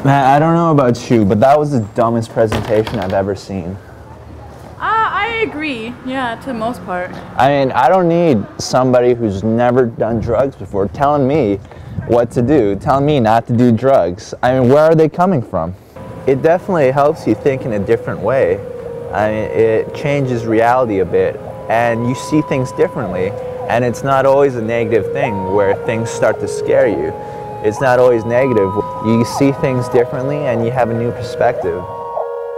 Man, I don't know about you, but that was the dumbest presentation I've ever seen. I agree, yeah, to the most part. I mean, I don't need somebody who's never done drugs before telling me what to do, telling me not to do drugs. I mean, where are they coming from? It definitely helps you think in a different way. I mean, it changes reality a bit, and you see things differently. And it's not always a negative thing where things start to scare you. It's not always negative. You see things differently and you have a new perspective.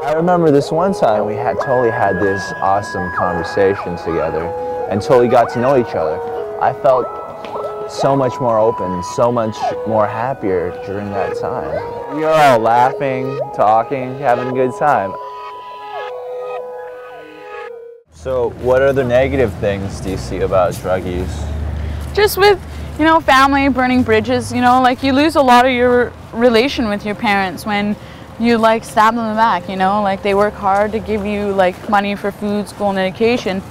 I remember this one time we totally had this awesome conversation together and totally got to know each other. I felt so much more open, so much more happier during that time. We were all laughing, talking, having a good time. So what other negative things do you see about drug use? Just with, you know, family, burning bridges, you know, like you lose a lot of your relation with your parents when you like stab them in the back, you know, like they work hard to give you like money for food, school, and education,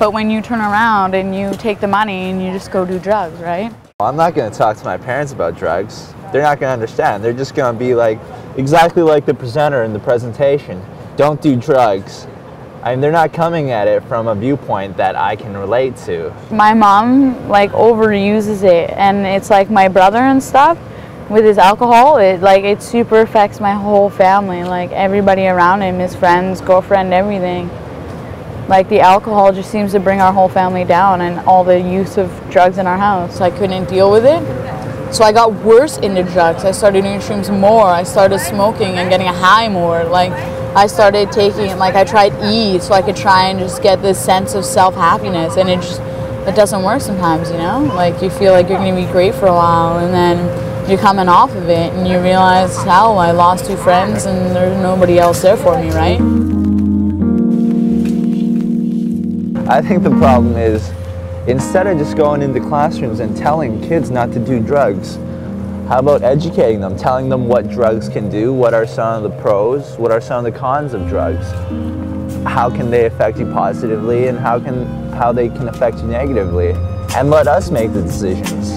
but when you turn around and you take the money and you just go do drugs, right? I'm not going to talk to my parents about drugs. They're not going to understand. They're just going to be like, exactly like the presenter in the presentation, don't do drugs. I mean, they're not coming at it from a viewpoint that I can relate to. My mom like overuses it, and it's like my brother and stuff with his alcohol, it super affects my whole family, like everybody around him, his friends, girlfriend, everything. Like the alcohol just seems to bring our whole family down, and all the use of drugs in our house. I couldn't deal with it, so I got worse into drugs. I started doing shrooms more, I started smoking and getting a high more. Like I started taking, like I tried E so I could try and just get this sense of self-happiness, and it doesn't work sometimes, you know? Like you feel like you're gonna be great for a while, and then you're coming off of it and you realize, hell, I lost 2 friends and there's nobody else there for me, right? I think the problem is, instead of just going into classrooms and telling kids not to do drugs, how about educating them, telling them what drugs can do, what are some of the pros, what are some of the cons of drugs, how can they affect you positively and how they can affect you negatively, and let us make the decisions.